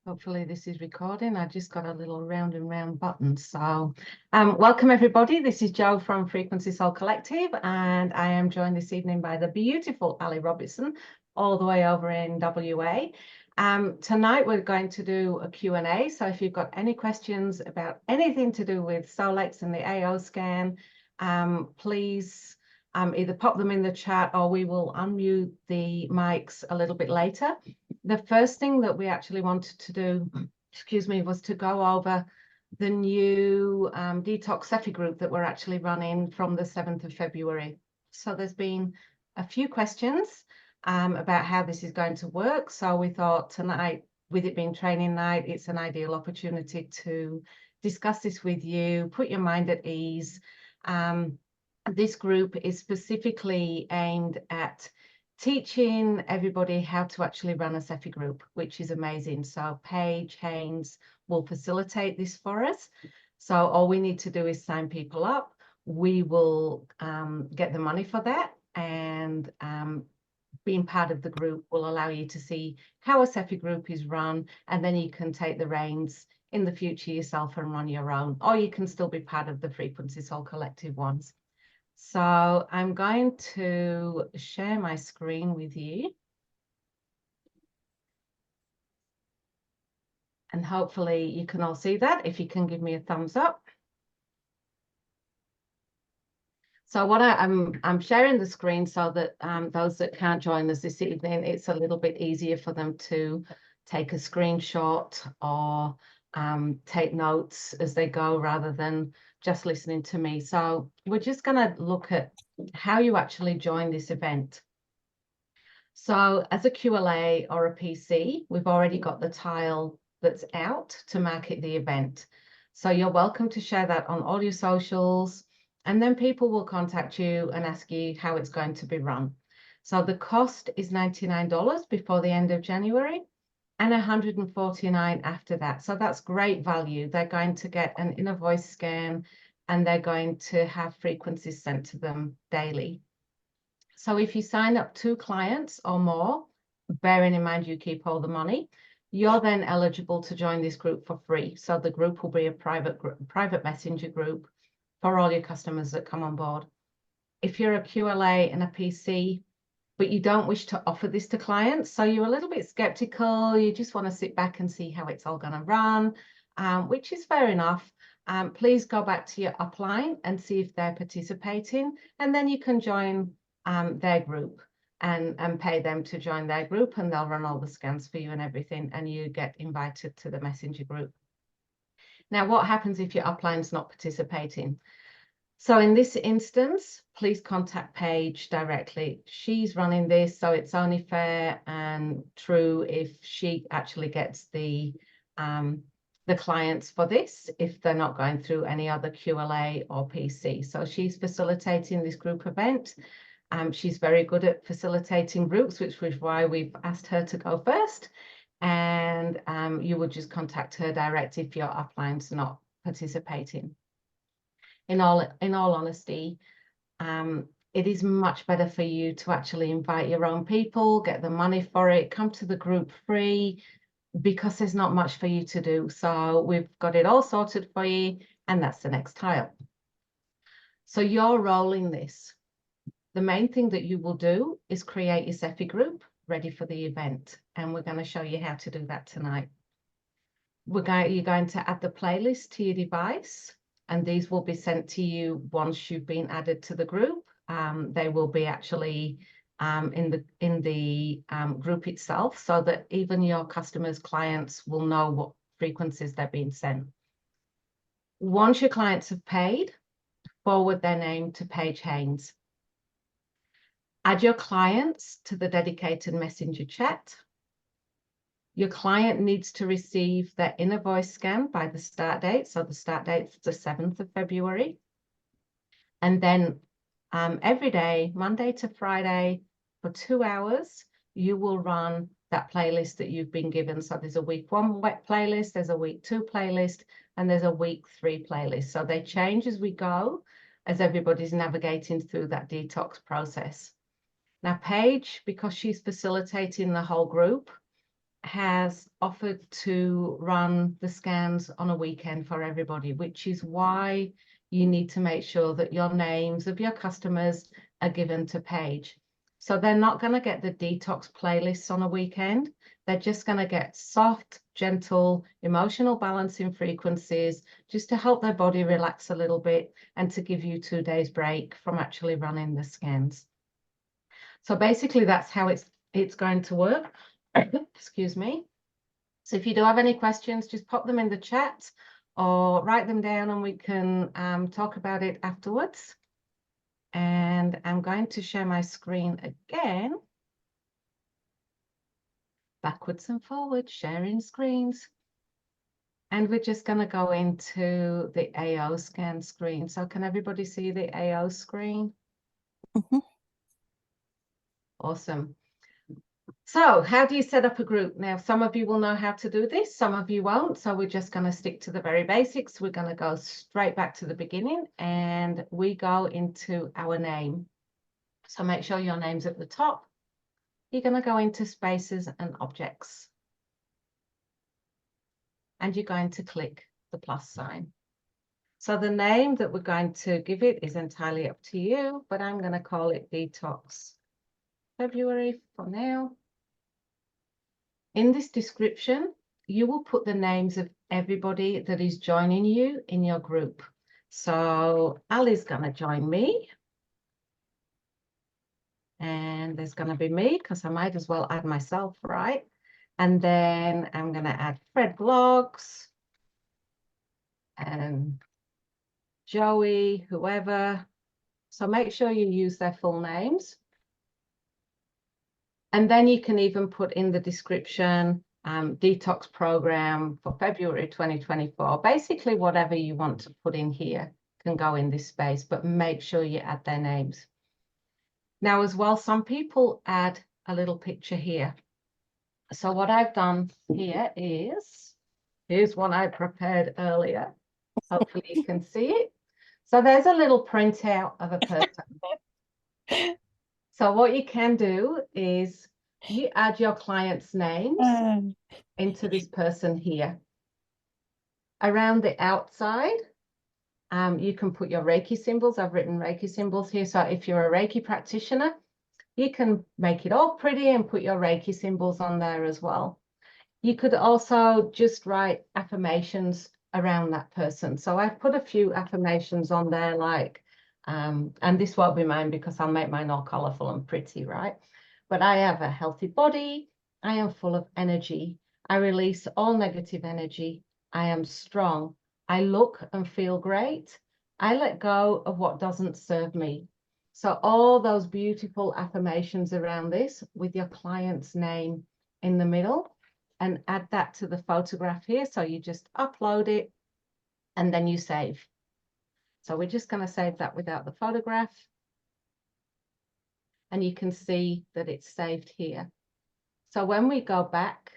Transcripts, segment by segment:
Hopefully this is recording. I just got a little round and round button. So welcome everybody. This is Jo from Frequency Soul Collective, and I am joined this evening by the beautiful Ali Robertson, all the way over in WA. Tonight we're going to do a Q&A. So if you've got any questions about anything to do with Solex and the AO scan, please either pop them in the chat or we will unmute the mics a little bit later. The first thing that we actually wanted to do, was to go over the new detox SEFI group that we're actually running from the 7th of February. So there's been a few questions about how this is going to work. So we thought tonight, with it being training night, it's an ideal opportunity to discuss this with you, put your mind at ease. This group is specifically aimed at teaching everybody how to actually run a SEFI group, which is amazing. So Paige Haynes will facilitate this for us. So all we need to do is sign people up. We will get the money for that, and being part of the group will allow you to see how a SEFI group is run, and then you can take the reins in the future yourself and run your own, or you can still be part of the Frequency Soul Collective ones. So I'm going to share my screen with you. And hopefully you can all see that, if you can give me a thumbs up. So what I'm sharing the screen so that those that can't join us this evening, it's a little bit easier for them to take a screenshot or take notes as they go rather than just listening to me. So we're just going to look at how you actually join this event. So as a QLA or a PC, we've already got the tile that's out to market the event. So you're welcome to share that on all your socials, and then people will contact you and ask you how it's going to be run. So the cost is $99 before the end of January, and $149 after that. So that's great value. They're going to get an inner voice scan, and they're going to have frequencies sent to them daily. So if you sign up 2 clients or more, bearing in mind you keep all the money, you're then eligible to join this group for free. So the group will be a private messenger group for all your customers that come on board. If you're a QLA and a PC, but you don't wish to offer this to clients, so you're a little bit skeptical, you just want to sit back and see how it's all going to run, which is fair enough. Please go back to your upline and see if they're participating, and then you can join their group and pay them to join their group, and they'll run all the scans for you and everything, and you get invited to the messenger group. Now, what happens if your upline's not participating? So in this instance, please contact Paige directly. She's running this, so it's only fair and true if she actually gets the clients for this, if they're not going through any other QLA or PC. So she's facilitating this group event. She's very good at facilitating groups, which was why we've asked her to go first. And you would just contact her direct if your upline's not participating. In all honesty, it is much better for you to actually invite your own people, get the money for it, come to the group free, because there's not much for you to do. So we've got it all sorted for you, and that's the next tile. So you're rolling this. The main thing that you will do is create your SEFI group ready for the event, and we're going to show you how to do that tonight. You're going to add the playlist to your device, and these will be sent to you once you've been added to the group. They will be actually in the group itself, so that even your customers' clients will know what frequencies they're being sent. Once your clients have paid, forward their name to Paige Haynes. Add your clients to the dedicated messenger chat. Your client needs to receive their inner voice scan by the start date. So the start date is the 7th of February. And then every day, Monday to Friday, for 2 hours, you will run that playlist that you've been given. So there's a week 1 wet playlist, there's a week 2 playlist, and there's a week 3 playlist. So they change as we go, as everybody's navigating through that detox process. Now, Paige, because she's facilitating the whole group, has offered to run the scans on a weekend for everybody, which is why you need to make sure that your names of your customers are given to Paige. So they're not going to get the detox playlists on a weekend. They're just going to get soft, gentle, emotional balancing frequencies just to help their body relax a little bit and to give you 2 days break from actually running the scans. So basically that's how it's going to work. Excuse me. So if you do have any questions, just pop them in the chat or write them down and we can talk about it afterwards. And I'm going to share my screen again. Backwards and forwards, sharing screens. And we're just going to go into the AO scan screen. So can everybody see the AO screen? Mm-hmm. Awesome. So how do you set up a group? Now, some of you will know how to do this, some of you won't. So we're just going to stick to the very basics. We're going to go straight back to the beginning and we go into our name. So make sure your name's at the top. You're going to go into spaces and objects. And you're going to click the plus sign. So the name that we're going to give it is entirely up to you, but I'm going to call it Detox February for now. In this description, you will put the names of everybody that is joining you in your group. So Ali's going to join me. And there's going to be me because I might as well add myself, right? And then I'm going to add Fred Blogs and Joey, whoever. So make sure you use their full names. And then you can even put in the description, detox program for February 2024. Basically, whatever you want to put in here can go in this space, but make sure you add their names. Now, as well, some people add a little picture here. So what I've done here is, here's one I prepared earlier. Hopefully you can see it. So there's a little printout of a person. So what you can do is you add your client's names into this person here. Around the outside, you can put your Reiki symbols. I've written Reiki symbols here. So if you're a Reiki practitioner, you can make it all pretty and put your Reiki symbols on there as well. You could also just write affirmations around that person. So I've put a few affirmations on there like, and this won't be mine because I'll make mine all colorful and pretty, right? But I have a healthy body. I am full of energy. I release all negative energy. I am strong. I look and feel great. I let go of what doesn't serve me. So all those beautiful affirmations around this with your client's name in the middle, and add that to the photograph here. So you just upload it and then you save. So we're just going to save that without the photograph. And you can see that it's saved here. So when we go back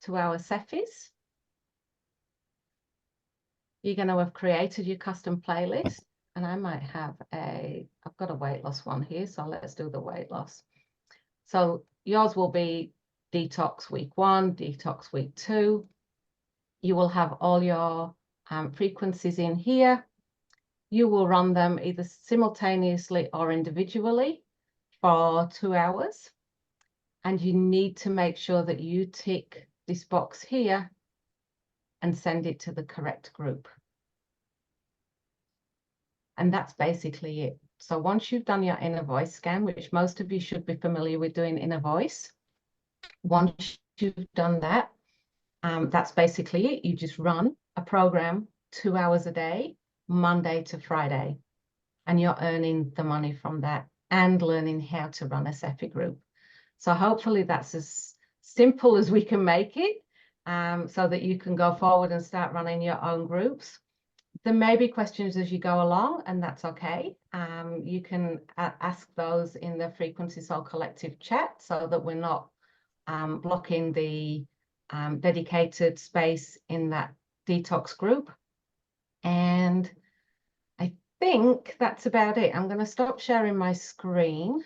to our SEFIs, you're going to have created your custom playlist. And I might have I've got a weight loss one here. So let's do the weight loss. So yours will be detox week 1, detox week 2. You will have all your frequencies in here. You will run them either simultaneously or individually for 2 hours. And you need to make sure that you tick this box here and send it to the correct group. And that's basically it. So once you've done your inner voice scan, which most of you should be familiar with doing inner voice, once you've done that, that's basically it. You just run a program 2 hours a day, Monday to Friday, and you're earning the money from that and learning how to run a SEFI group. So hopefully that's as simple as we can make it, so that you can go forward and start running your own groups. There may be questions as you go along, and that's okay. You can ask those in the Frequency Soul Collective chat so that we're not blocking the dedicated space in that detox group. And I think that's about it. I'm going to stop sharing my screen.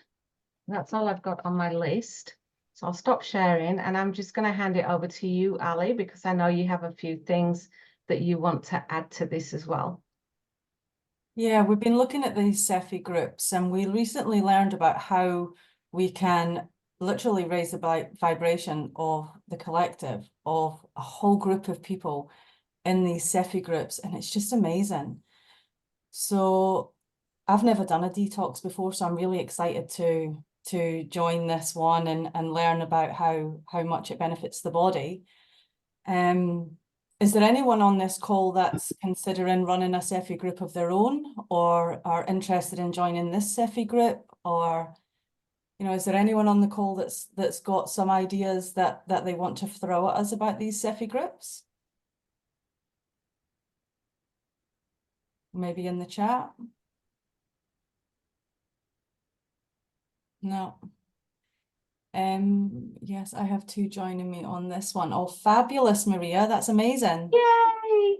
That's all I've got on my list. So I'll stop sharing and I'm just going to hand it over to you, Ali, because I know you have a few things that you want to add to this as well. Yeah, we've been looking at these SEFI groups, and we recently learned about how we can literally raise the vibration of the collective, of a whole group of people in these SEFI groups, and it's just amazing. So I've never done a detox before, so I'm really excited to join this one and learn about how much it benefits the body. Is there anyone on this call that's considering running a SEFI group of their own, or are interested in joining this SEFI group? Or, is there anyone on the call that's got some ideas that they want to throw at us about these SEFI groups? Maybe in the chat? No. Yes, I have two joining me on this one. Oh, fabulous, Maria. That's amazing. Yay!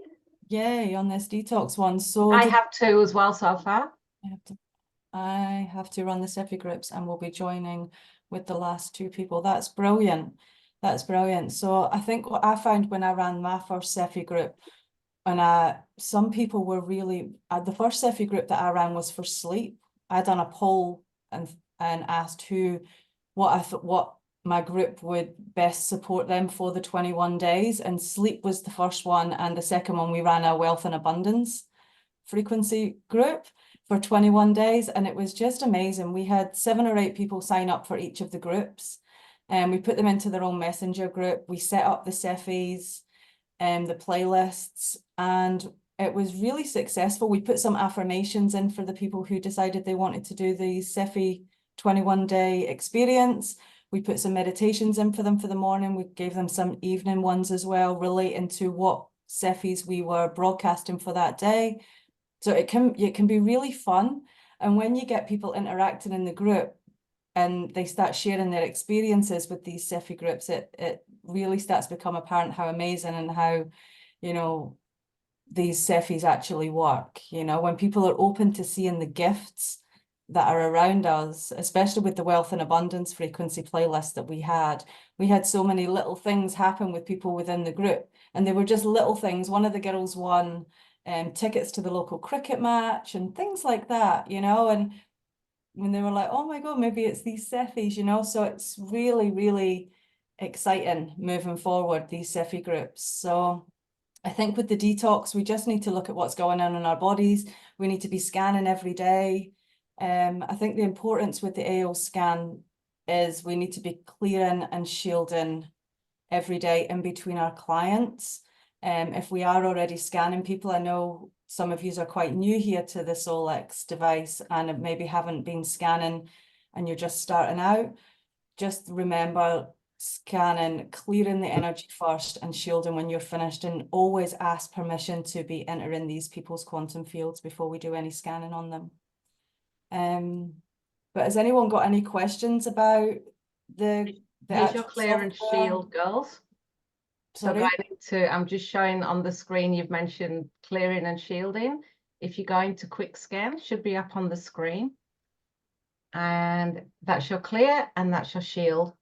Yay, on this detox one. So I have two as well so far. I have to run the SEFI groups and we'll be joining with the last two people. That's brilliant. That's brilliant. So I think what I found when I ran my first SEFI group, and some people were really, the first SEFI group that I ran was for sleep. I done a poll and asked what my group would best support them for the 21 days, and sleep was the first one, and the second one we ran a wealth and abundance frequency group for 21 days, and it was just amazing. We had 7 or 8 people sign up for each of the groups, and we put them into their own messenger group. We set up the SEFIs and the playlists, and it was really successful. We put some affirmations in for the people who decided they wanted to do the SEFI 21-day experience. We put some meditations in for them for the morning. We gave them some evening ones as well, relating to what SEFIs we were broadcasting for that day. So it can be really fun. And when you get people interacting in the group and they start sharing their experiences with these SEFI groups, it really starts to become apparent how amazing and how, these SEFIs actually work. When people are open to seeing the gifts that are around us, especially with the wealth and abundance frequency playlist that we had so many little things happen with people within the group, and they were just little things. One of the girls won tickets to the local cricket match and things like that, and when they were like, oh my God, maybe it's these SEFIs, so it's really, really exciting moving forward, these SEFI groups. So I think with the detox, we just need to look at what's going on in our bodies. We need to be scanning every day. I think the importance with the AO scan is we need to be clearing and shielding every day in between our clients. If we are already scanning people, I know some of you are quite new here to the Solex device and maybe haven't been scanning and you're just starting out. Just remember scanning, clearing the energy first and shielding when you're finished, and always ask permission to be entering these people's quantum fields before we do any scanning on them. But has anyone got any questions about the Here's your actual clear and software? shield, girls. Sorry? So going into, I'm just showing on the screen, you've mentioned clearing and shielding. If you go into quick scan, should be up on the screen. And that's your clear and that's your shield.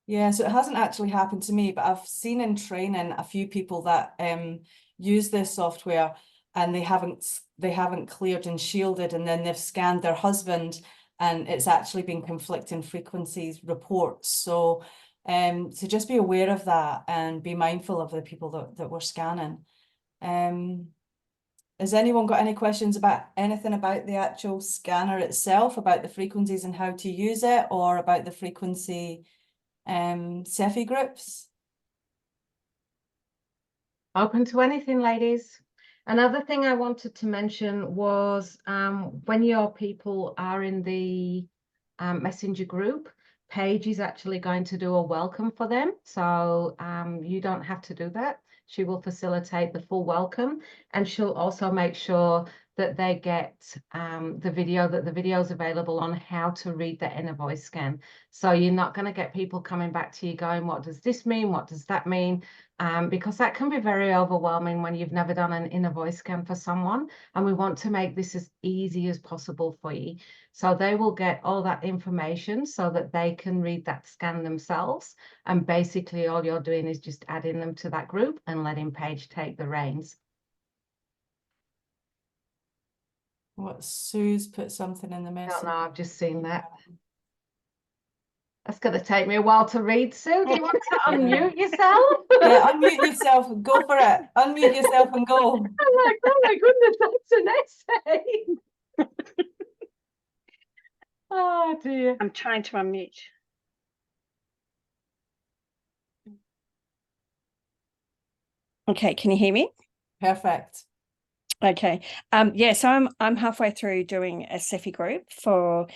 Yeah, so it hasn't actually happened to me, but I've seen in training a few people that use this software and they haven't cleared and shielded, and then they've scanned their husband and it's actually been conflicting frequencies reports. So just be aware of that and be mindful of the people that we're scanning. Has anyone got any questions about anything about the actual scanner itself, about the frequencies and how to use it, or about the frequency SEFI groups? Open to anything, ladies. Another thing I wanted to mention was when your people are in the messenger group, Paige is actually going to do a welcome for them. So you don't have to do that. She will facilitate the full welcome, and she'll also make sure that they get the video is available on how to read the inner voice scan. So you're not going to get people coming back to you going, what does this mean? What does that mean? Because that can be very overwhelming when you've never done an inner voice scan for someone. And we want to make this as easy as possible for you. So they will get all that information so that they can read that scan themselves. And basically all you're doing is just adding them to that group and letting Paige take the reins. What, Sue's put something in the I message. don't know, I've just seen that. That's going to take me a while to read, Sue. Do you want to unmute yourself? Yeah, unmute yourself and go for it. Unmute yourself and go. I'm like, oh my goodness, that's an essay. Oh dear. I'm trying to unmute. Okay, can you hear me? Perfect. Okay. Yeah, so I'm halfway through doing a SEFI group for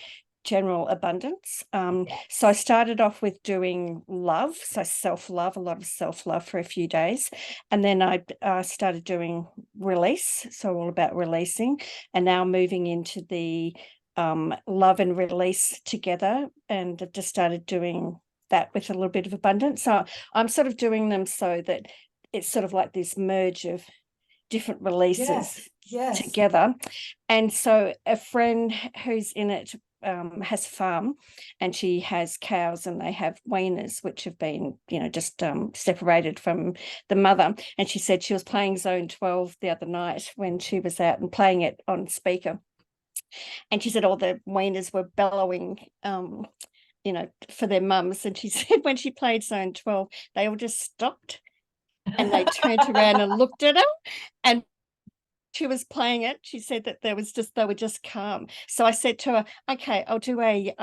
general abundance. So I started off with doing love, so self-love, a lot of self-love for a few days. And then I started doing release, so all about releasing, and now moving into the love and release together. And I've just started doing that with a little bit of abundance. So I'm sort of doing them so that it's sort of like this merge of different releases together. And so a friend who's in it has a farm, and she has cows, and they have weaners which have been, just separated from the mother. And she said she was playing Zone 12 the other night when she was out and playing it on speaker. And she said all the weaners were bellowing for their mums. And she said when she played Zone 12, they all just stopped and they turned around and looked at her, and she was playing it. She said that they were just calm. So I said to her, okay, I'll do a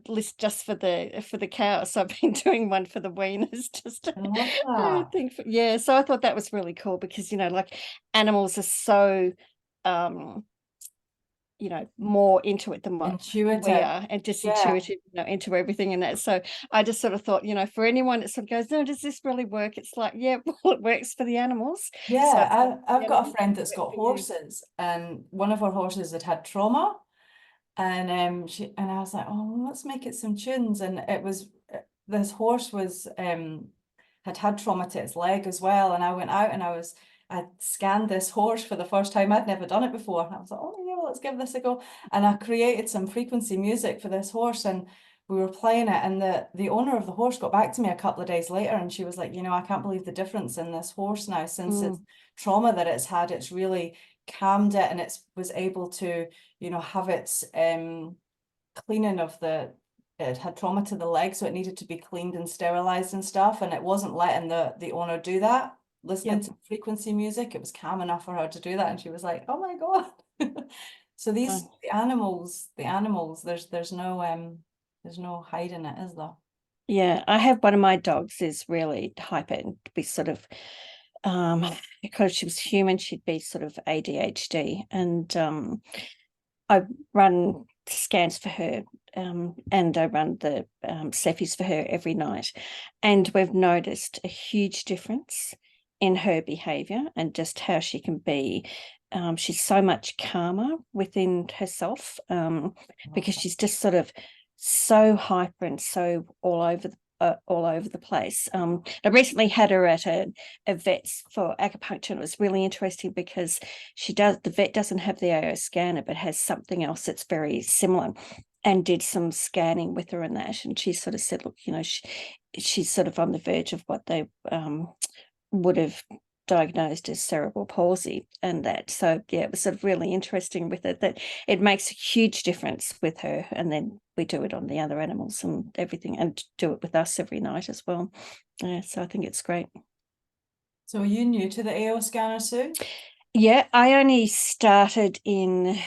list just for the cows. So I've been doing one for the weaners, just I think yeah. So I thought that was really cool because like animals are so more into it than what intuitive. We are, and just intuitive, into everything and that. So I just sort of thought, for anyone that sort of goes, no, does this really work? It's like, yeah, well, it works for the animals. Yeah, So I've got a friend that's got horses, and one of her horses had trauma, and I was like, oh, let's make it some tunes. And it was this horse was had trauma to its leg as well. And I went out and I scanned this horse for the first time. I'd never done it before. And I was like, oh yeah, well, let's give this a go. And I created some frequency music for this horse, and we were playing it. And the owner of the horse got back to me a couple of days later, and she was like, I can't believe the difference in this horse now since its trauma that it's had. It's really calmed it, and it was able to, have its cleaning of it had trauma to the leg, so it needed to be cleaned and sterilized and stuff, and it wasn't letting the owner do that. Listening to frequency music, it was calm enough for her to do that, and she was like, oh my god. So the animals, there's no hiding it, is there? Yeah, I have one of my dogs is really hyper, and be sort of because she was human, she'd be sort of ADHD, and I run scans for her, and I run the SEFIs for her every night, and we've noticed a huge difference in her behavior and just how she can be. She's so much calmer within herself, because she's just sort of so hyper and so all over the place. I recently had her at a vet's for acupuncture, and it was really interesting because the vet doesn't have the AO scanner, but has something else that's very similar, and did some scanning with her and that. And she sort of said, look, she's sort of on the verge of what they would have diagnosed as cerebral palsy and that. So yeah, it was sort of really interesting with it, that it makes a huge difference with her, and then we do it on the other animals and everything, and do it with us every night as well. Yeah, so I think it's great. So are you new to the AO scanner, Sue? Yeah, I only started in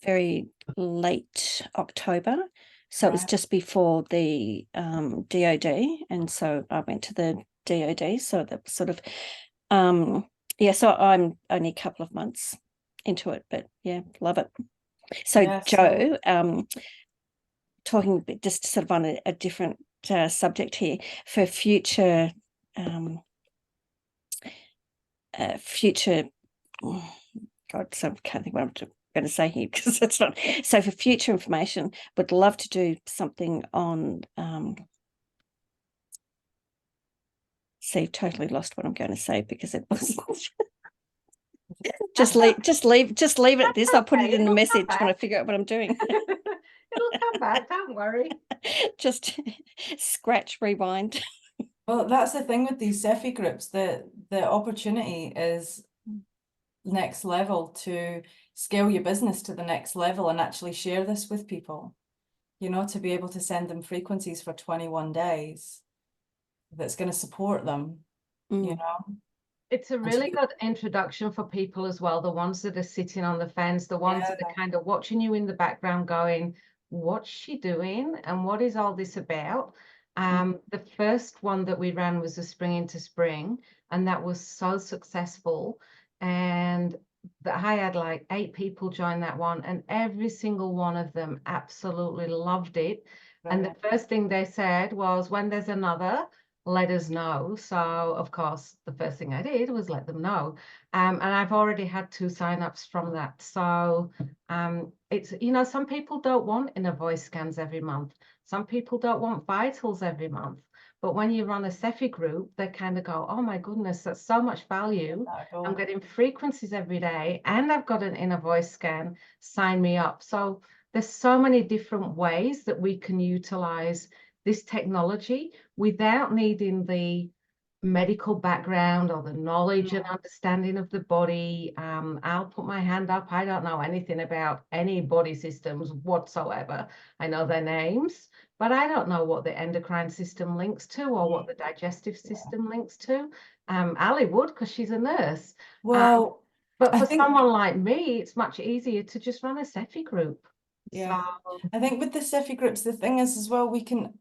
very late October. So it was just before the DOD, and so I went to the DOD. So that was sort of so I'm only a couple of months into it, but yeah, love it. So Jo, talking a bit, just sort of on a different subject here, for future future, God, so I can't think what I'm going to say here because it's not. So for future information, would love to do something on. See, totally lost what I'm going to say because it was. just leave it at this. I'll put it in the message when I figure out what I'm doing. It'll come back, don't worry. Just scratch, rewind. Well, that's the thing with these SEFI groups, the opportunity is next level to scale your business to the next level and actually share this with people, you know, to be able to send them frequencies for 21 days that's going to support them, you know. It's a really good introduction for people as well, the ones that are sitting on the fence, the ones that are kind of watching you in the background going, what's she doing and what is all this about? The first one that we ran was a Spring into Spring, and that was so successful. And I had like 8 people join that one, and every single one of them absolutely loved it. And the first thing they said was, when there's another, let us know. So of course the first thing I did was let them know, and I've already had 2 signups from that. So it's, you know, some people don't want inner voice scans every month, some people don't want vitals every month, but when you run a SEFI group, they kind of go, oh my goodness, that's so much value. I'm getting frequencies every day and I've got an inner voice scan, sign me up. So there's so many different ways that we can utilize this technology without needing the medical background or the knowledge and understanding of the body. I'll put my hand up. I don't know anything about any body systems whatsoever. I know their names, but I don't know what the endocrine system links to or what the digestive system links to. Ali would, because she's a nurse. Well, but for someone like me, it's much easier to just run a SEFI group. Yeah, so, I think with the SEFI groups, the thing is as well, we can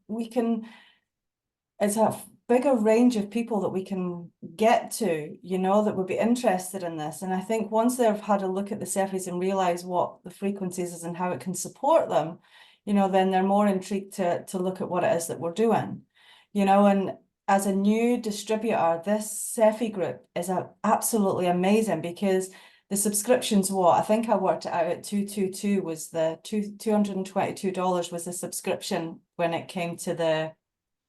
it's a bigger range of people that we can get to, you know, that would be interested in this. And I think once they've had a look at the SEFIs and realize what the frequencies is and how it can support them, you know, then they're more intrigued to look at what it is that we're doing, you know. And as a new distributor, this SEFI group is absolutely amazing because the subscription's what? I think I worked it out at 222 was the $222 was the subscription when it came to the,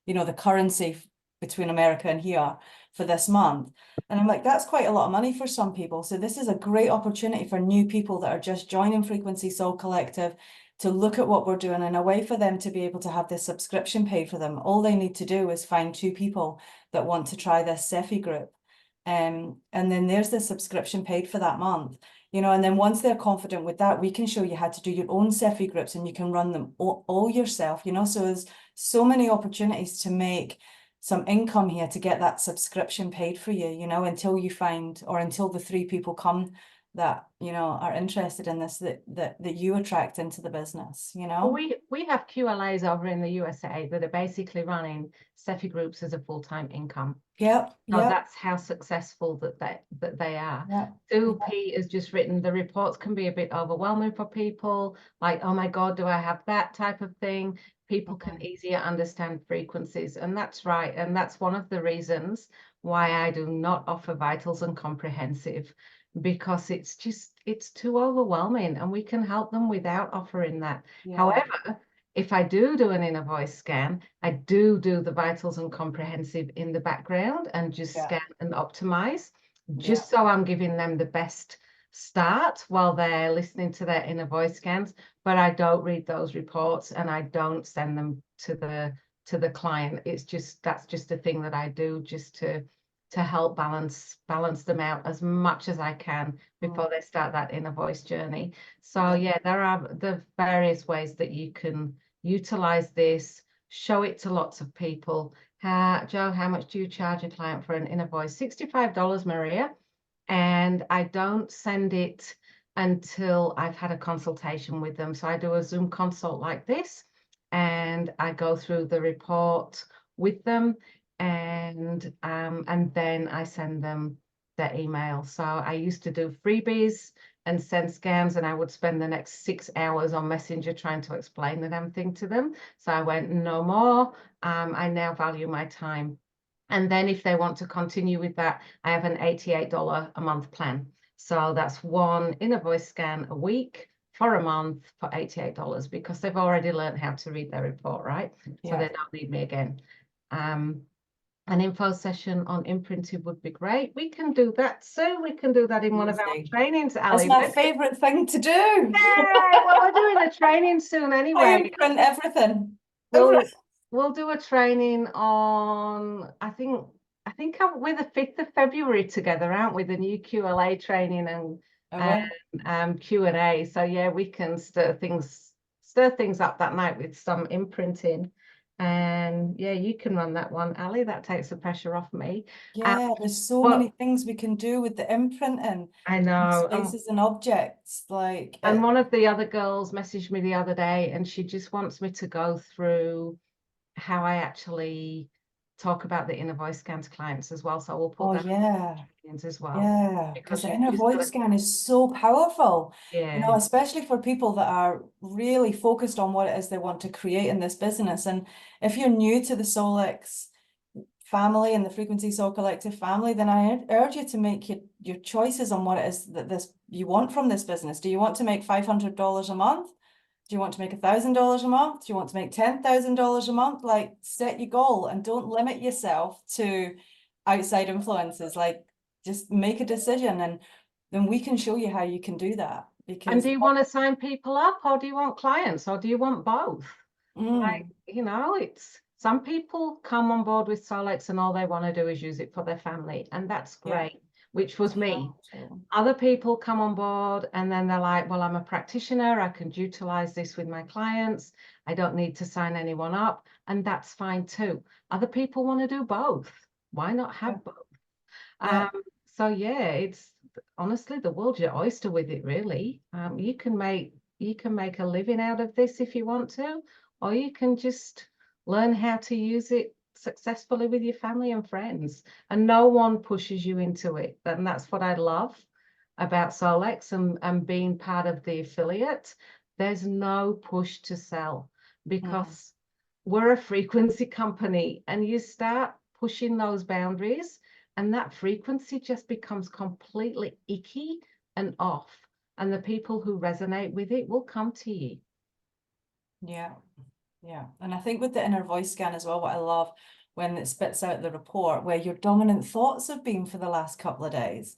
you know, the currency between America and here for this month. And I'm like, that's quite a lot of money for some people. So this is a great opportunity for new people that are just joining Frequency Soul Collective to look at what we're doing, and a way for them to be able to have this subscription paid for them. All they need to do is find 2 people that want to try this SEFI group. And then there's the subscription paid for that month, you know. And then once they're confident with that, we can show you how to do your own SEFI groups, and you can run them all yourself, you know. So there's so many opportunities to make some income here to get that subscription paid for you, you know, until you find, or until the 3 people come that, you know, are interested in this, that you attract into the business, you know. Well, we have QLAs over in the USA that are basically running SEFI groups as a full-time income. Yep. So that's how successful that they are. Sue P has just written, the reports can be a bit overwhelming for people, like, oh my God, do I have that type of thing? People can easier understand frequencies, and that's right. And that's one of the reasons why I do not offer vitals and comprehensive, because it's too overwhelming, and we can help them without offering that. However, if I do an inner voice scan, I do the vitals and comprehensive in the background and just scan and optimize, just so I'm giving them the best start while they're listening to their inner voice scans. But I don't read those reports, and I don't send them to the client. It's just, that's just a thing that I do just to help balance them out as much as I can before they start that inner voice journey. So yeah, there are the various ways that you can utilize this, show it to lots of people. Joe, how much do you charge a client for an inner voice? $65, Maria. And I don't send it until I've had a consultation with them. So I do a Zoom consult like this, and I go through the report with them, and then I send them their email. So I used to do freebies and send scans, and I would spend the next 6 hours on Messenger trying to explain the damn thing to them. So I went, no more. I now value my time. And then if they want to continue with that, I have an $88 a month plan. So that's one inner voice scan a week for a month for $88 because they've already learned how to read their report, right? So they don't need me again. An info session on imprinting would be great. We can do that. So we can do that in one of our trainings, Ali. That's my favorite thing to do. Yeah, well, we're doing a training soon anyway. I imprint everything. We'll do a training on, I think we're the 5th of February together, aren't we? The new QLA training and Q&A. So yeah, we can stir things up that night with some imprinting. And yeah, you can run that one, Ali. That takes the pressure off me. Yeah, there's so many things we can do with the imprinting. I know. Spaces and objects, like. And one of the other girls messaged me the other day, and she just wants me to go through how I actually talk about the inner voice scan to clients as well. So we'll put that as well. Yeah, because the inner voice scan is so powerful. Yeah. You know, especially for people that are really focused on what it is they want to create in this business. And if you're new to the Solex family and the Frequency Soul Collective family, then I urge you to make your choices on what it is that you want from this business. Do you want to make $500 a month? Do you want to make $1,000 a month? Do you want to make $10,000 a month? Like, set your goal and don't limit yourself to outside influences. Like, just make a decision, and then we can show you how you can do that. Because, and do you want to sign people up, or do you want clients, or do you want both? Like, you know, it's some people come on board with Solex and all they want to do is use it for their family, and that's great, which was me. Other people come on board and then they're like, well, I'm a practitioner, I can utilize this with my clients, I don't need to sign anyone up, and that's fine too. Other people want to do both. Why not have both? So yeah, it's honestly the world's your oyster with it, really. You can make a living out of this if you want to, or you can just learn how to use it successfully with your family and friends, and no one pushes you into it. And that's what I love about Solex and being part of the affiliate. There's no push to sell because we're a frequency company, and you start pushing those boundaries and that frequency just becomes completely icky and off, and the people who resonate with it will come to you. Yeah. And I think with the inner voice scan as well, what I love when it spits out the report where your dominant thoughts have been for the last couple of days.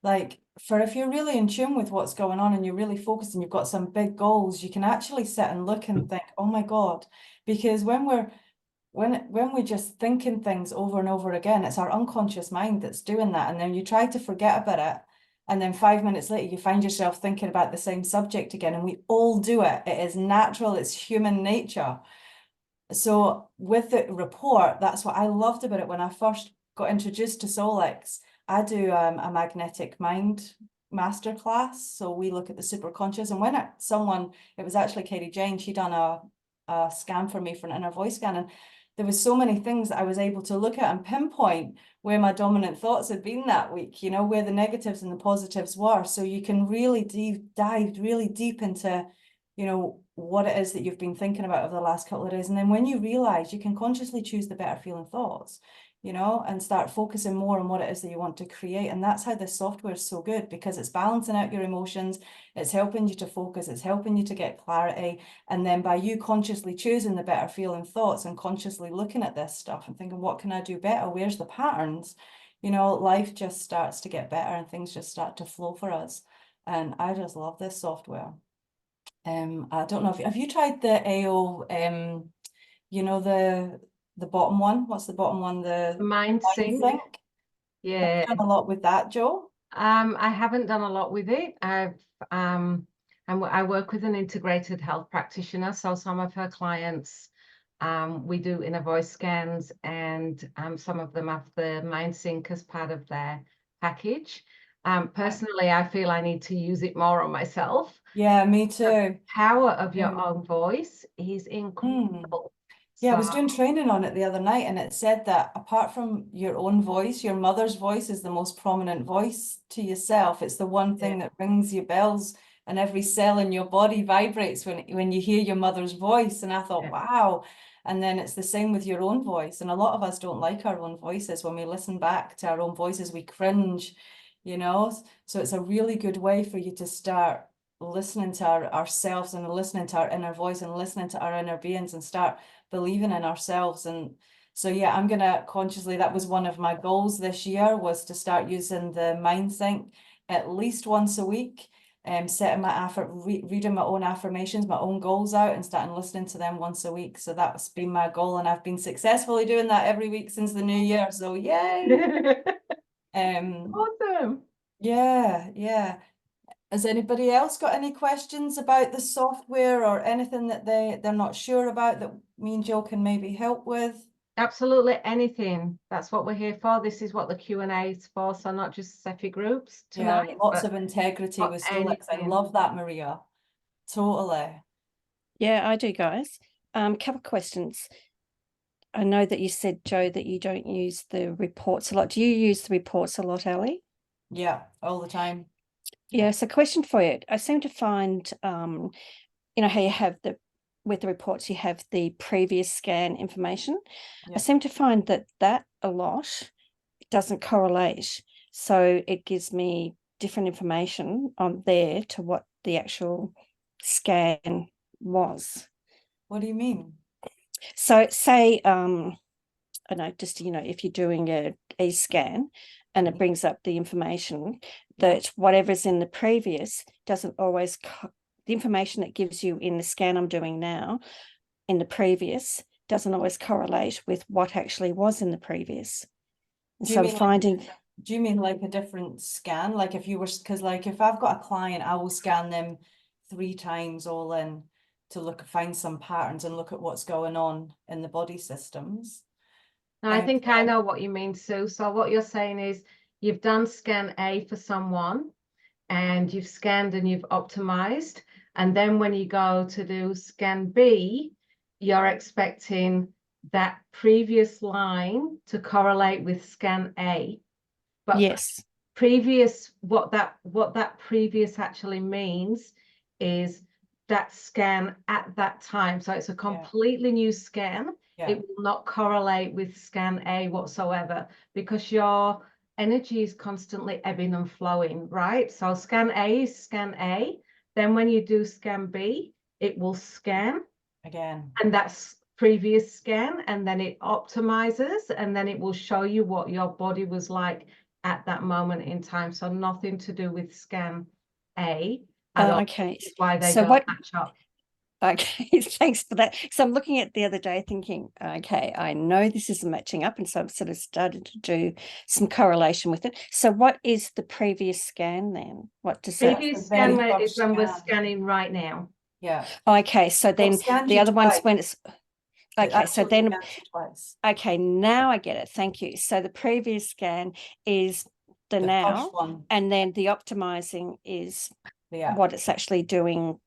Like, for if you're really in tune with what's going on and you're really focused and you've got some big goals, you can actually sit and look and think, oh my God, because when we're just thinking things over and over again, it's our unconscious mind that's doing that. And then you try to forget about it, and then 5 minutes later, you find yourself thinking about the same subject again. And we all do it. It is natural. It's human nature. So with the report, that's what I loved about it. When I first got introduced to Solex, I do a magnetic mind masterclass. So we look at the superconscious. And when it was actually Katie Jane, she done a scan for me for an inner voice scan. And there was so many things that I was able to look at and pinpoint where my dominant thoughts had been that week, you know, where the negatives and the positives were. So you can really dive really deep into, you know, what it is that you've been thinking about over the last couple of days. And then when you realize, you can consciously choose the better feeling thoughts, you know, and start focusing more on what it is that you want to create. And that's how this software is so good, because it's balancing out your emotions, it's helping you to focus, it's helping you to get clarity. And then by you consciously choosing the better feeling thoughts and consciously looking at this stuff and thinking, what can I do better? Where's the patterns? You know, life just starts to get better and things just start to flow for us. And I just love this software. I don't know if have you tried the AO, you know, the bottom one? What's the bottom one? The Mind Sync. Yeah. Have you done a lot with that, Jo? I haven't done a lot with it. I work with an integrated health practitioner, so some of her clients, we do inner voice scans, and some of them have the Mind Sync as part of their package. Personally, I feel I need to use it more on myself. Yeah, me too. The power of your own voice is incredible. Yeah, I was doing training on it the other night, and it said that apart from your own voice, your mother's voice is the most prominent voice to yourself. It's the one thing that rings your bells and every cell in your body vibrates when you hear your mother's voice. And I thought, Yeah. wow. And then it's the same with your own voice. And a lot of us don't like our own voices. When we listen back to our own voices, we cringe, you know. So it's a really good way for you to start listening to ourselves and listening to our inner voice and listening to our inner beings and start believing in ourselves. And so, yeah, I'm going to consciously, that was one of my goals this year, was to start using the Mind Sync at least once a week, setting my reading my own affirmations, my own goals out, and starting listening to them once a week. So that's been my goal, and I've been successfully doing that every week since the new year. So yay! Awesome. Yeah. Has anybody else got any questions about the software or anything that they're not sure about that me and Jill can maybe help with? Absolutely anything. That's what we're here for. This is what the Q&A is for. So not just SEFI groups tonight. Yeah, lots of integrity with Solex. I anything. love that, Maria. Totally. Yeah, I do, guys. Couple of questions. I know that you said, Joe, that you don't use the reports a lot. Do you use the reports a lot, Ali? Yeah, all the time. Yeah, so question for you. I seem to find, you know, how you have with the reports, you have the previous scan information. Yeah. I seem to find that a lot doesn't correlate. So it gives me different information on there to what the actual scan was. What do you mean? So say, I know, just, you know, if you're doing a scan and it brings up the information that whatever's in the previous doesn't always, the information that gives you in the scan I'm doing now in the previous doesn't always correlate with what actually was in the previous. And so I'm finding... Do you mean like a different scan? Like if you were, because like if I've got a client, I will scan them 3 times all in to find some patterns and look at what's going on in the body systems. Now, I think I know what you mean, Sue. So what you're saying is you've done scan A for someone and you've scanned and you've optimized. And then when you go to do scan B, you're expecting that previous line to correlate with scan A. But yes, what that previous actually means is that scan at that time. So it's a completely new scan. It will not correlate with scan A whatsoever because your energy is constantly ebbing and flowing, right? So scan A is scan A. Then when you do scan B, it will scan again, and that's previous scan, and then it optimizes, and then it will show you what your body was like at that moment in time. So nothing to do with scan A at all. okay. Why they so don't what match up. Okay, thanks for that. So I'm looking at the other day thinking, okay, I know this isn't matching up. And so I've sort of started to do some correlation with it. So what is the previous scan then? What does that? Previous scan is when we're scanning right now. Yeah. Okay, so then the other one's when it's... Okay, so then, okay, now I get it. Thank you. So the previous scan is the now, and then the optimizing is what it's actually doing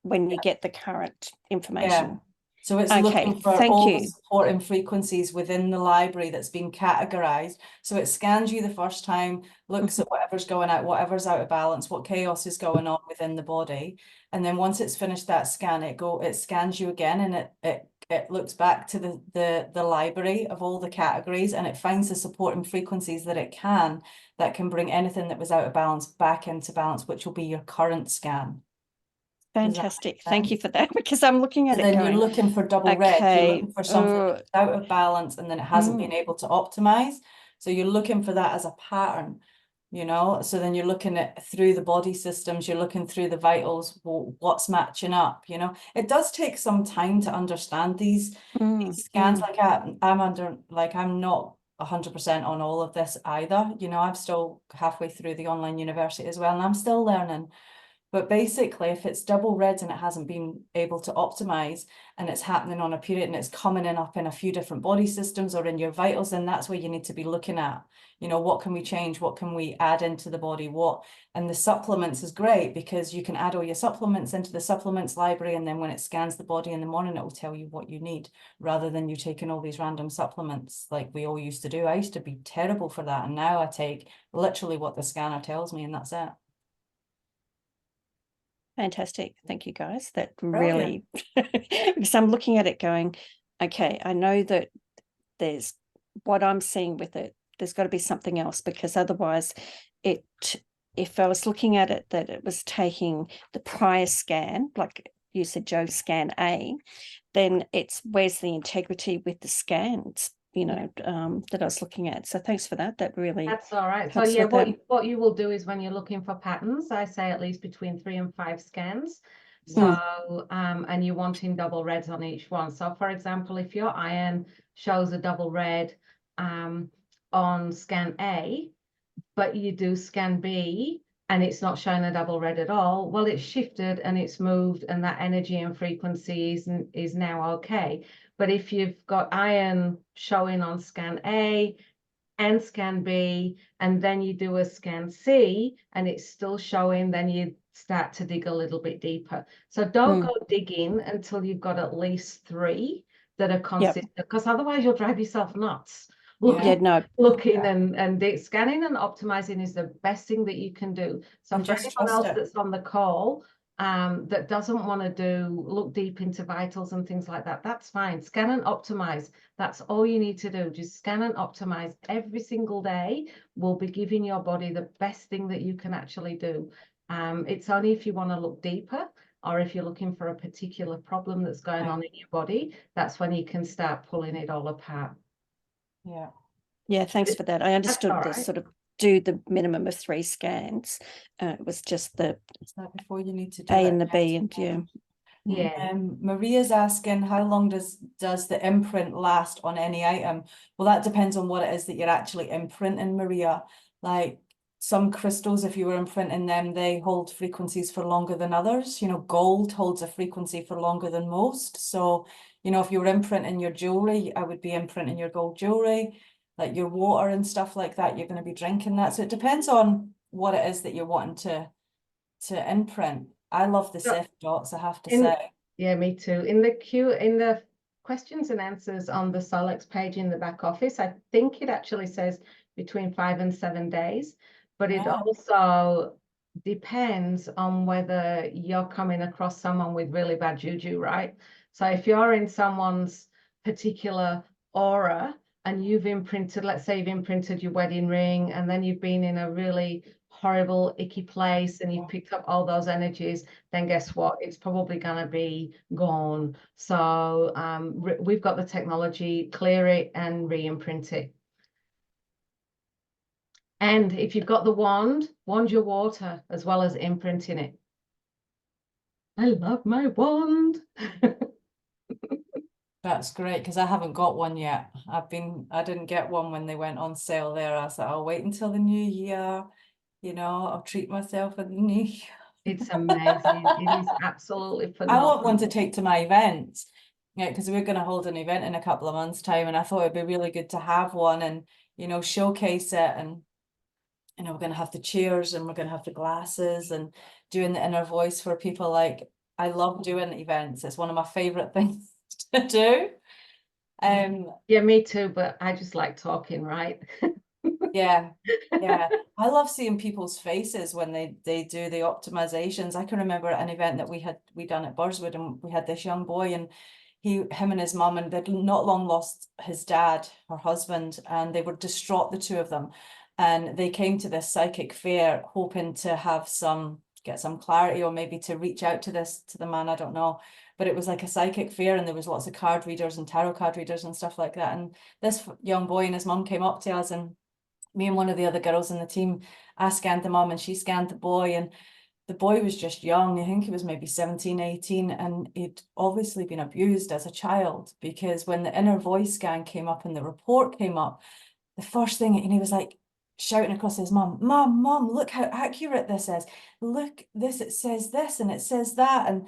when you get the current information. So it's looking for all the supporting frequencies within the library that's been categorized. So it scans you the first time, looks at whatever's going out, whatever's out of balance, what chaos is going on within the body. And then once it's finished that scan, it scans you again, and it looks back to the library of all the categories, and it finds the supporting frequencies that can bring anything that was out of balance back into balance, which will be your current scan. Fantastic. Thank you for that, because I'm looking at it then going, you're looking for double red. You're looking for something that's out of balance and then it hasn't been able to optimize. So you're looking for that as a pattern, you know? So then you're looking at through the body systems, you're looking through the vitals, what's matching up, you know? It does take some time to understand these scans. Like I'm not 100% on all of this either. You know, I'm still halfway through the online university as well, and I'm still learning. But basically, if it's double red and it hasn't been able to optimize and it's happening on a period and it's coming in up in a few different body systems or in your vitals, then that's where you need to be looking at, you know, what can we change? What can we add into the body? And the supplements is great because you can add all your supplements into the supplements library. And then when it scans the body in the morning, it will tell you what you need rather than you taking all these random supplements like we all used to do. I used to be terrible for that. And now I take literally what the scanner tells me, and that's it. Fantastic. Thank you, guys. That Brilliant. really, because I'm looking at it going, okay, I know that there's what I'm seeing with it. There's got to be something else, because otherwise if I was looking at it that it was taking the prior scan, like you said, Joe, scan A, then it's where's the integrity with the scans, that I was looking at. So thanks for that. That really That's all right. So helps yeah, with that. what you will do is when you're looking for patterns, I say at least between 3 and 5 scans. So and you're wanting double reds on each one. So for example, if your iron shows a double red on scan A, but you do scan B and it's not showing a double red at all, well, it's shifted and it's moved, and that energy and frequency is now okay. But if you've got iron showing on scan A and scan B, and then you do a scan C and it's still showing, then you start to dig a little bit deeper. So don't go digging until you've got at least 3 that are consistent, because otherwise you'll drive yourself nuts. Looking and scanning and optimizing is the best thing that you can do. So And for just anyone else trust it. that's on the call, that doesn't want to look deep into vitals and things like that, that's fine. Scan and optimize. That's all you need to do. Just scan and optimize every single day will be giving your body the best thing that you can actually do. It's only if you want to look deeper, or if you're looking for a particular problem that's going on in your body, that's when you can start pulling it all apart. Yeah, thanks for that. I understood all the right. sort of do the minimum of 3 scans. It was just the Is that before you need to do A it? and the B, and Yeah. Maria's asking, how long does the imprint last on any item? Well, that depends on what it is that you're actually imprinting, Maria. Like some crystals, if you were imprinting them, they hold frequencies for longer than others. You know, gold holds a frequency for longer than most. So, you know, if you were imprinting your jewelry, I would be imprinting your gold jewelry, like your water and stuff like that. You're going to be drinking that. So it depends on what it is that you're wanting to imprint. I love the SEFI dots, I have to say. Yeah, me too. In the questions and answers on the Solex page in the back office, I think it actually says between 5 and 7 days, but it also depends on whether you're coming across someone with really bad juju, right? So if you're in someone's particular aura and you've imprinted, let's say you've imprinted your wedding ring, and then you've been in a really horrible, icky place and you've picked up all those energies, then guess what? It's probably going to be gone. So we've got the technology, clear it and re-imprint it. And if you've got the wand your water as well as imprinting it. I love my wand. That's great, because I haven't got one yet. I didn't get one when they went on sale there. I said, I'll wait until the new year, you know, I'll treat myself in the new year. It's amazing. It is absolutely I want one phenomenal. to take to my events. Yeah, because we're going to hold an event in a couple of months' time, and I thought it'd be really good to have one and, you know, showcase it. And, you know, we're going to have the chairs and we're going to have the glasses and doing the inner voice for people. Like, I love doing events. It's one of my favorite things to do. Yeah, me too, but I just like talking, right? Yeah. I love seeing people's faces when they do the optimizations. I can remember at an event that we done at Burswood, and we had this young boy, and him and his mum, and they'd not long lost his dad, her husband, and they were distraught, the two of them. And they came to this psychic fair hoping to get some clarity, or maybe to reach out to the man, I don't know. But it was like a psychic fair, and there was lots of card readers and tarot card readers and stuff like that. And this young boy and his mum came up to us, and me and one of the other girls in the team, I scanned the mum and she scanned the boy, and the boy was just young. I think he was maybe 17, 18, and he'd obviously been abused as a child, because when the inner voice scan came up and the report came up, the first thing, and he was like shouting across his mum, Mum, look how accurate this is. Look, it says this and it says that. And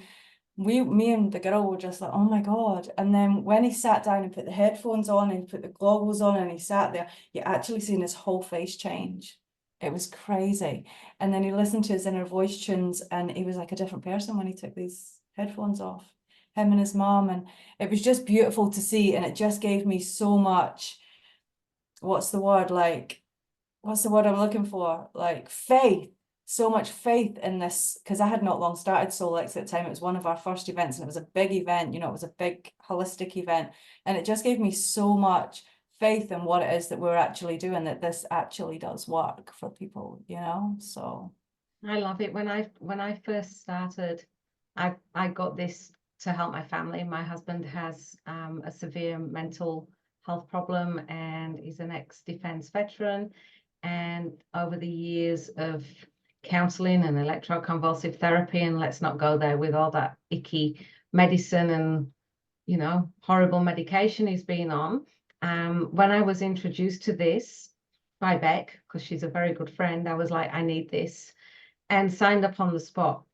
me and the girl were just like, oh my God. And then when he sat down and put the headphones on and put the goggles on and he sat there, you actually seen his whole face change. It was crazy. And then he listened to his inner voice tunes, and he was like a different person when he took these headphones off, him and his mom. And it was just beautiful to see. And it just gave me so much, what's the word I'm looking for? Like faith. so much faith in this, because I had not long started Solex at the time. It was one of our first events, and it was a big event, you know, it was a big holistic event, and it just gave me so much faith in what it is that we're actually doing, that this actually does work for people, you know. So I love it. When I first started, I got this to help my family. My husband has a severe mental health problem, and he's an ex-defense veteran. And over the years of counseling and electroconvulsive therapy, and let's not go there with all that icky medicine and, you know, horrible medication he's been on. When I was introduced to this by Beck, because she's a very good friend, I was like, I need this, and signed up on the spot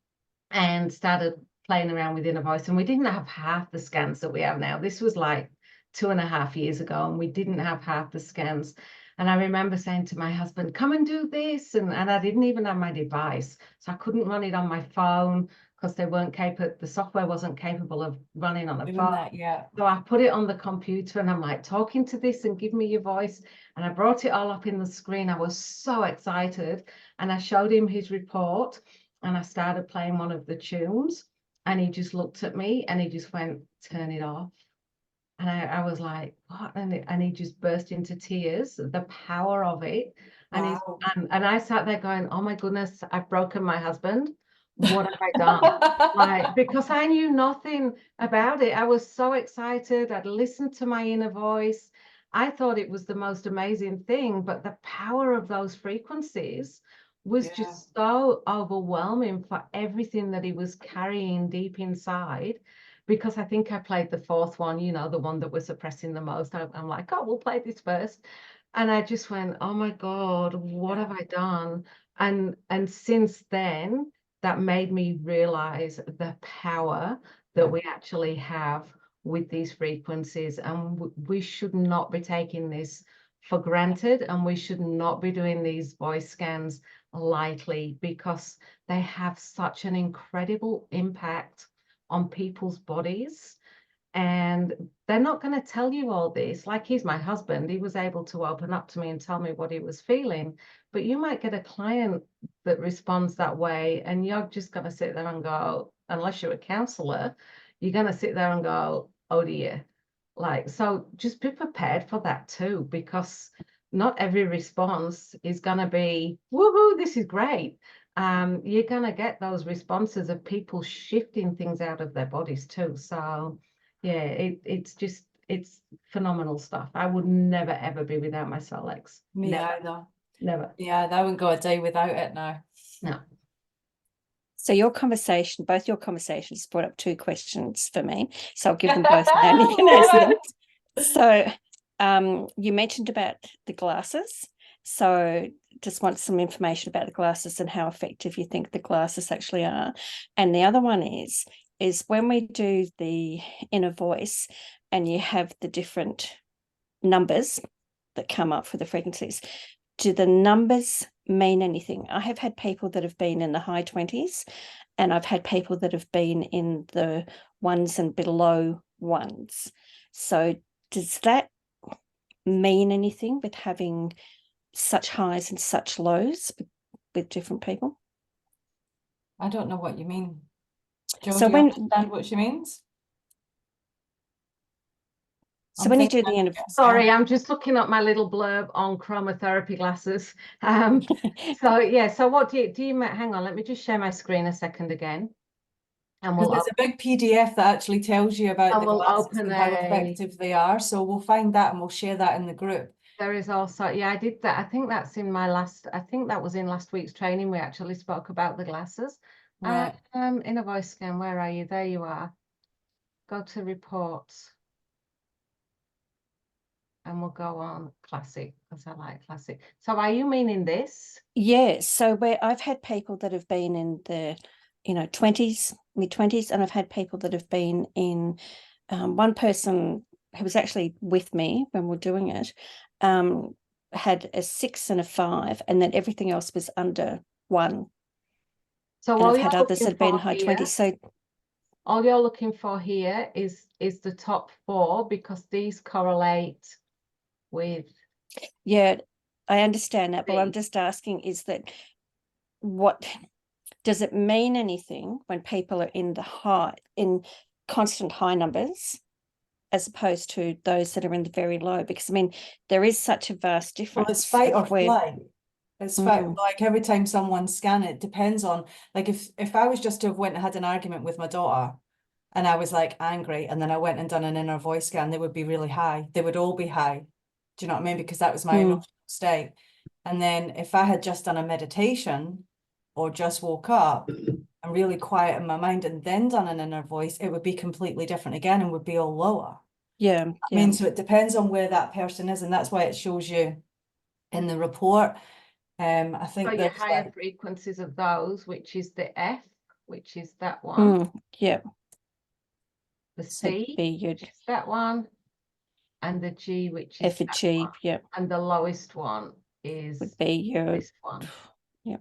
and started playing around with Inner Voice. And we didn't have half the scans that we have now. This was like 2.5 years ago, and we didn't have half the scans. And I remember saying to my husband, come and do this. And I didn't even have my device. So I couldn't run it on my phone because they weren't capable, the software wasn't capable of running on a doing phone. that, yeah. So I put it on the computer, and I'm like, talking to this and give me your voice. And I brought it all up in the screen. I was so excited. And I showed him his report, and I started playing one of the tunes, and he just looked at me and he just went, turn it off. And I was like, what? And he just burst into tears, the power of it. And Wow. and I sat there going, oh my goodness, I've broken my husband. What have I done? Like, because I knew nothing about it. I was so excited. I'd listened to my inner voice. I thought it was the most amazing thing, but the power of those frequencies was Yeah. just so overwhelming for everything that he was carrying deep inside. Because I think I played the fourth one, you know, the one that was suppressing the most. I'm like, oh, we'll play this first. And I just went, oh my God, what have I done? And since then, that made me realize the power that we actually have with these frequencies. And we should not be taking this for granted, and we should not be doing these voice scans lightly, because they have such an incredible impact on people's bodies. And they're not going to tell you all this. Like, he's my husband. He was able to open up to me and tell me what he was feeling. But you might get a client that responds that way, and you're just going to sit there and go, unless you're a counselor, you're going to sit there and go, oh dear. Like, so just be prepared for that too, because not every response is going to be, woohoo, this is great. You're going to get those responses of people shifting things out of their bodies too. So yeah, it's phenomenal stuff. I would never ever be without my Solex. Me Never, either. never. Yeah, I wouldn't go a day without it now. No. So your conversation, both your conversations brought up two questions for me. So I'll give them both now. You can answer them. So you mentioned about the glasses. So just want some information about the glasses and how effective you think the glasses actually are. And the other one is when we do the inner voice and you have the different numbers that come up for the frequencies, do the numbers mean anything? I have had people that have been in the high 20s, and I've had people that have been in the ones and below ones. So does that mean anything with having such highs and such lows with different people? I don't know what you mean. Jo, So do you understand what she means? So when you do the end of, sorry, I'm just looking at my little blurb on chromotherapy glasses. So yeah, so what do you hang on, let me just share my screen a second again. And because there's a big PDF that actually tells you about the glasses and how effective they are. So we'll find that and we'll share that in the group. There is also, yeah, I did that. I think that's in my last, I think that was in last week's training. We actually spoke about the glasses. Right. Inner voice scan, where are you? There you are. Go to reports. And we'll go on classic, because I like classic. So are you meaning this? Yes. So where I've had people that have been in the, 20s, mid-20s, and I've had people that have been in, one person who was actually with me when we're doing it, had a 6 and a 5, and then everything else was under 1. So and I've had others that have been high 20s. So all you're looking for here is the top 4, because these correlate with. Yeah, I understand that, but what I'm just asking is that what does it mean anything when people are in constant high numbers, as opposed to those that are in the very low? Because I mean, there is such a vast difference. Well, it's fight or flight. It's fight. Mm. Like every time someone scan it, depends on, like, if I was just to have went and had an argument with my daughter and I was like angry, and then I went and done an inner voice scan, they would be really high. They would all be high. Do you know what I mean? Because that was my emotional state. And then if I had just done a meditation or just woke up and really quieted my mind and then done an inner voice, it would be completely different again and would be all lower. Yeah. I mean, so it depends on where that person is, and that's why it shows you in the report. I think So your there's higher like, frequencies of those, which is the F, which is that one. Yeah. The So C, B, which is that one. And the G, which is F and that G, one. yeah, And the lowest one is would be your, this one. yeah.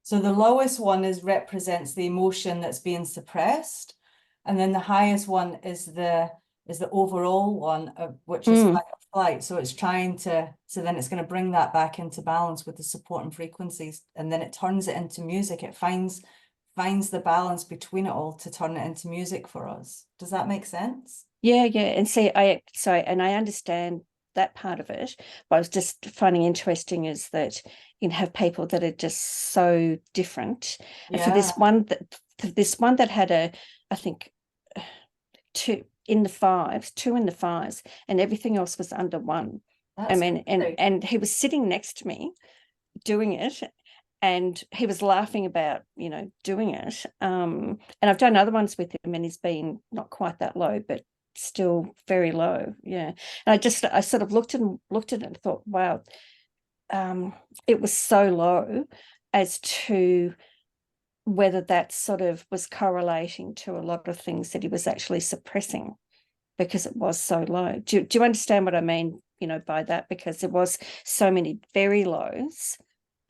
so the lowest one represents the emotion that's being suppressed, and then the highest one is the overall one, which is fight or flight. So it's trying to, so then it's going to bring that back into balance with the supporting frequencies, and then it turns it into music. It finds the balance between it all to turn it into music for us. Does that make sense? Yeah, and see, I understand that part of it, but I was just finding interesting is that you have people that are just so different. And for this one that had I think two in the fives, and everything else was under one. I mean, and he was sitting next to me doing it, and he was laughing about, doing it. And I've done other ones with him, and he's been not quite that low, but still very low. Yeah. And I sort of looked at it and thought, wow, it was so low as to whether that sort of was correlating to a lot of things that he was actually suppressing because it was so low. Do you understand what I mean, by that? Because there was so many very lows.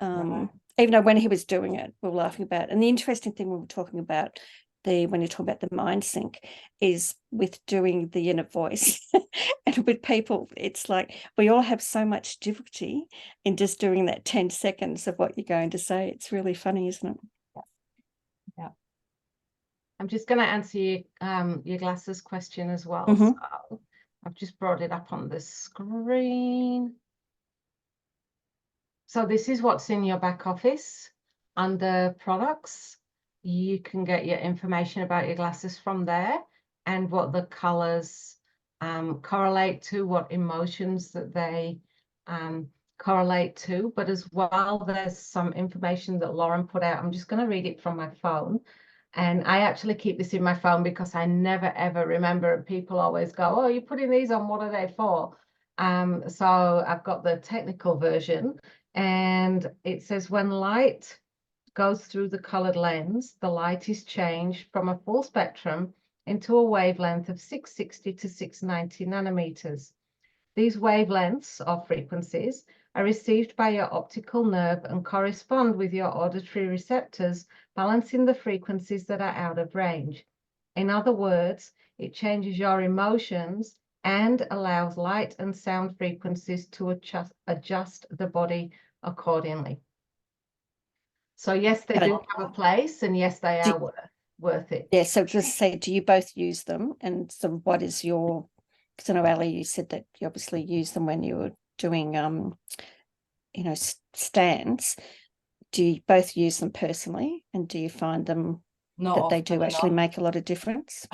Even though when he was doing it, we were laughing about it. And the interesting thing we were talking about, when you're talking about the mind sync, is with doing the inner voice. And with people, it's like we all have so much difficulty in just doing that 10 seconds of what you're going to say. It's really funny, isn't it? Yeah. I'm just going to answer your glasses question as well. So I've just brought it up on the screen. So this is what's in your back office. Under products, you can get your information about your glasses from there and what the colors correlate to, what emotions that they correlate to. But as well, there's some information that Lauren put out. I'm just going to read it from my phone. And I actually keep this in my phone because I never, ever remember. People always go, oh, you're putting these on, what are they for? So I've got the technical version, and it says when light goes through the colored lens, the light is changed from a full spectrum into a wavelength of 660 to 690 nanometers. These wavelengths or frequencies are received by your optical nerve and correspond with your auditory receptors, balancing the frequencies that are out of range. In other words, it changes your emotions and allows light and sound frequencies to adjust the body accordingly. So yes, they do have a place, and yes, they are worth it. Yeah, so just say, do you both use them? And so what is your, because I know, Ali, you said that you obviously use them when you were doing, stands. Do you both use them personally? And do you find them that they do actually make a lot of difference?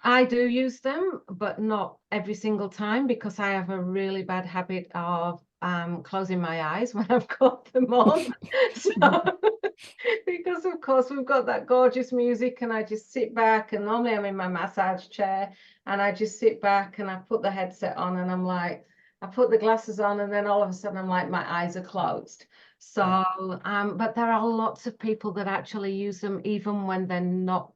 I do use them, but not every single time, because I have a really bad habit of closing my eyes when I've got them on. So, because of course we've got that gorgeous music, and I just sit back, and normally I'm in my massage chair, and I just sit back and I put the headset on, and I'm like, I put the glasses on, and then all of a sudden I'm like, my eyes are closed. So, but there are lots of people that actually use them even when they're not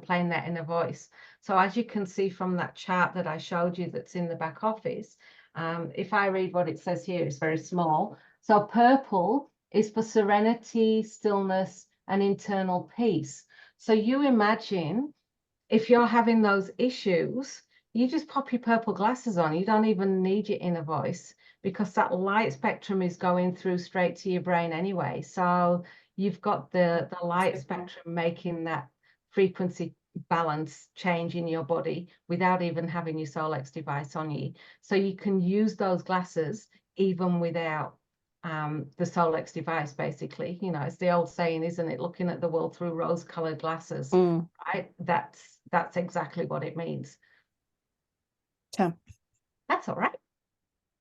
playing their inner voice. So as you can see from that chart that I showed you that's in the back office, if I read what it says here, it's very small. So purple is for serenity, stillness, and internal peace. So you imagine if you're having those issues, you just pop your purple glasses on. You don't even need your inner voice, because that light spectrum is going through straight to your brain anyway. So you've got the light spectrum making that frequency balance change in your body without even having your Solex device on you. So you can use those glasses even without the Solex device, basically. You know, it's the old saying, isn't it? Looking at the world through rose-colored glasses, right? That's exactly what it means. Okay. That's all right.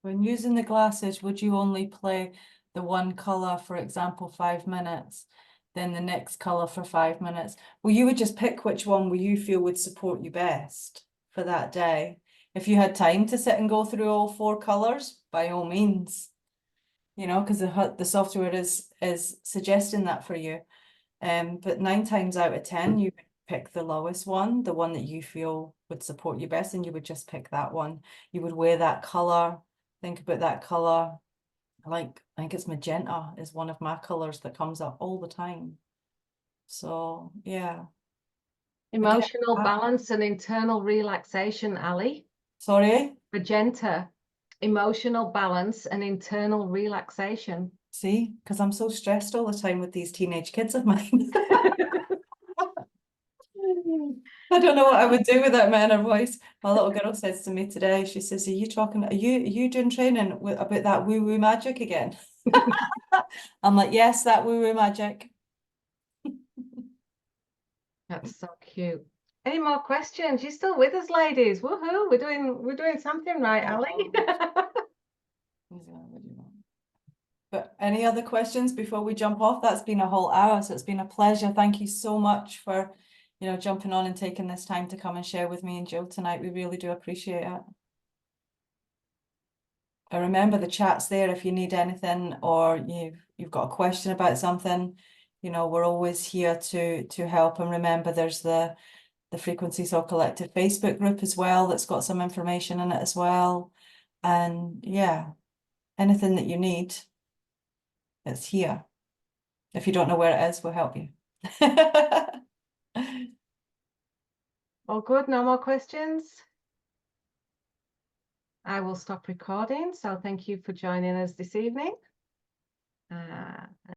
When using the glasses, would you only play the one color, for example, 5 minutes, then the next color for 5 minutes? Well, you would just pick which one you feel would support you best for that day. If you had time to sit and go through all 4 colors, by all means, you know, because the software is suggesting that for you. But 9 times out of 10, you would pick the lowest one, the one that you feel would support you best, and you would just pick that one. You would wear that color. Think about that color. I think it's magenta is one of my colors that comes up all the time. So yeah. Emotional balance and internal relaxation, Ali. Sorry? Magenta. Emotional balance and internal relaxation. See, because I'm so stressed all the time with these teenage kids of mine. I don't know what I would do without my inner voice. My little girl says to me today, she says, are you doing training about that woo-woo magic again? I'm like, yes, that woo-woo magic. That's so cute. Any more questions? You're still with us, ladies. Woohoo! We're doing something right, Ali. But any other questions before we jump off? That's been a whole hour, so it's been a pleasure. Thank you so much for, you know, jumping on and taking this time to come and share with me and Jill tonight. We really do appreciate it. And remember, the chat's there if you need anything, or you've got a question about something. You know, we're always here to help. And remember, there's the Frequencies All Collective Facebook group as well that's got some information in it as well. And yeah, anything that you need, it's here. If you don't know where it is, we'll help you. All good, no more questions? I will stop recording. So thank you for joining us this evening.